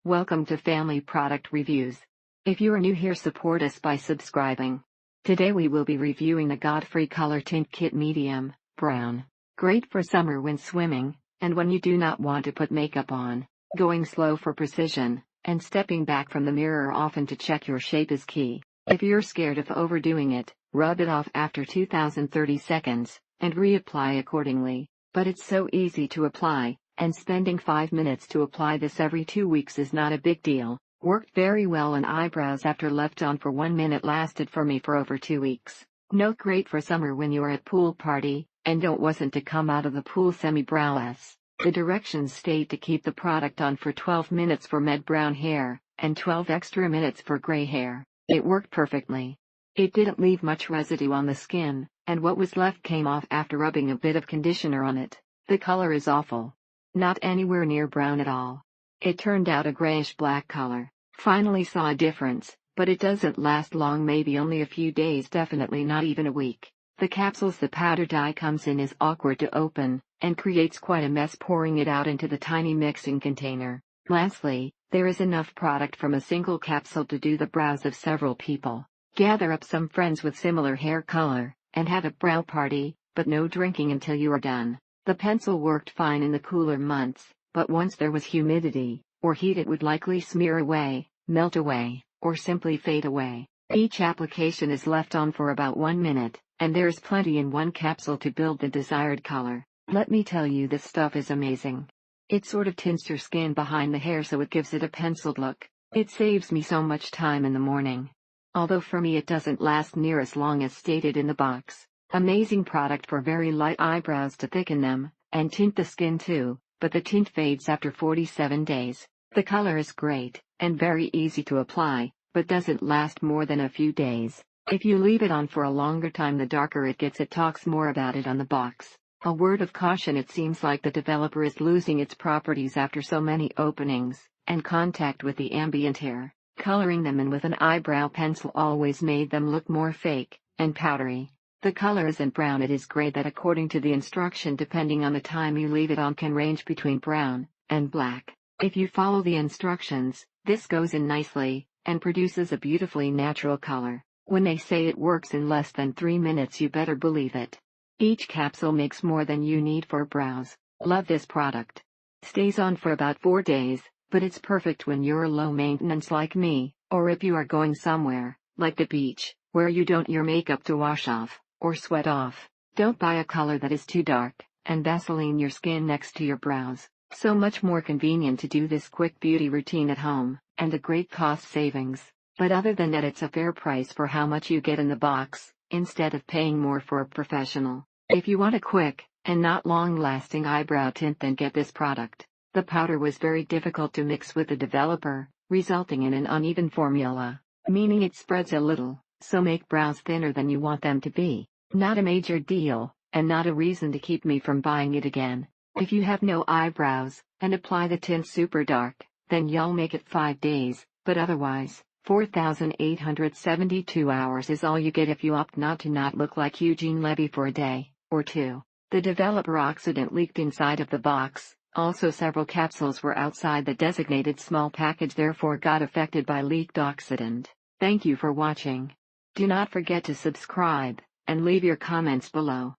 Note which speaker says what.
Speaker 1: Welcome to Family Product Reviews. If you are new here, support us by subscribing. Today we will be reviewing the Godefroy Color Tint Kit Medium Brown. Great for summer when swimming, and when you do not want to put makeup on. Going slow for precision, and stepping back from the mirror often to check your shape is key. If you're scared of overdoing it, rub it off after 2030 seconds, and reapply accordingly. But it's so easy to apply, and spending 5 minutes to apply this every 2 weeks is not a big deal. Worked very well on eyebrows after left on for 1 minute, lasted for me for over 2 weeks. Note, great for summer when you're at pool party, and don't wasn't to come out of the pool semi-browless. The directions state to keep the product on for 12 minutes for med brown hair, and 12 extra minutes for gray hair. It worked perfectly. It didn't leave much residue on the skin, and what was left came off after rubbing a bit of conditioner on it. The color is awful. Not anywhere near brown at all. It turned out a grayish-black color. Finally saw a difference, but it doesn't last long, maybe only a few days, definitely not even a week. The capsules the powder dye comes in is awkward to open, and creates quite a mess pouring it out into the tiny mixing container. Lastly, there is enough product from a single capsule to do the brows of several people. Gather up some friends with similar hair color, and have a brow party, but no drinking until you are done. The pencil worked fine in the cooler months, but once there was humidity, or heat, it would likely smear away, melt away, or simply fade away. Each application is left on for about 1 minute, and there is plenty in one capsule to build the desired color. Let me tell you, this stuff is amazing. It sort of tints your skin behind the hair, so it gives it a penciled look. It saves me so much time in the morning. Although for me it doesn't last near as long as stated in the box. Amazing product for very light eyebrows to thicken them, and tint the skin too, but the tint fades after 47 days. The color is great, and very easy to apply, but doesn't last more than a few days. If you leave it on for a longer time, the darker it gets. It talks more about it on the box. A word of caution: it seems like the developer is losing its properties after so many openings, and contact with the ambient hair. Coloring them in with an eyebrow pencil always made them look more fake, and powdery. The color isn't brown, it is gray, that according to the instruction, depending on the time you leave it on, can range between brown and black. If you follow the instructions, this goes in nicely, and produces a beautifully natural color. When they say it works in less than 3 minutes, you better believe it. Each capsule makes more than you need for brows. Love this product. Stays on for about 4 days, but it's perfect when you're low maintenance like me, or if you are going somewhere, like the beach, where you don't your makeup to wash off, or sweat off. Don't buy a color that is too dark, and Vaseline your skin next to your brows. So much more convenient to do this quick beauty routine at home, and a great cost savings. But other than that, it's a fair price for how much you get in the box, instead of paying more for a professional. If you want a quick, and not long-lasting eyebrow tint, then get this product. The powder was very difficult to mix with the developer, resulting in an uneven formula, meaning it spreads a little, so make brows thinner than you want them to be. Not a major deal, and not a reason to keep me from buying it again. If you have no eyebrows, and apply the tint super dark, then you'll make it 5 days, but otherwise, 4,872 hours is all you get if you opt not to not look like Eugene Levy for a day or 2. The developer oxidant leaked inside of the box. Also, several capsules were outside the designated small package, therefore got affected by leaked oxidant. Thank you for watching. Do not forget to subscribe, and leave your comments below.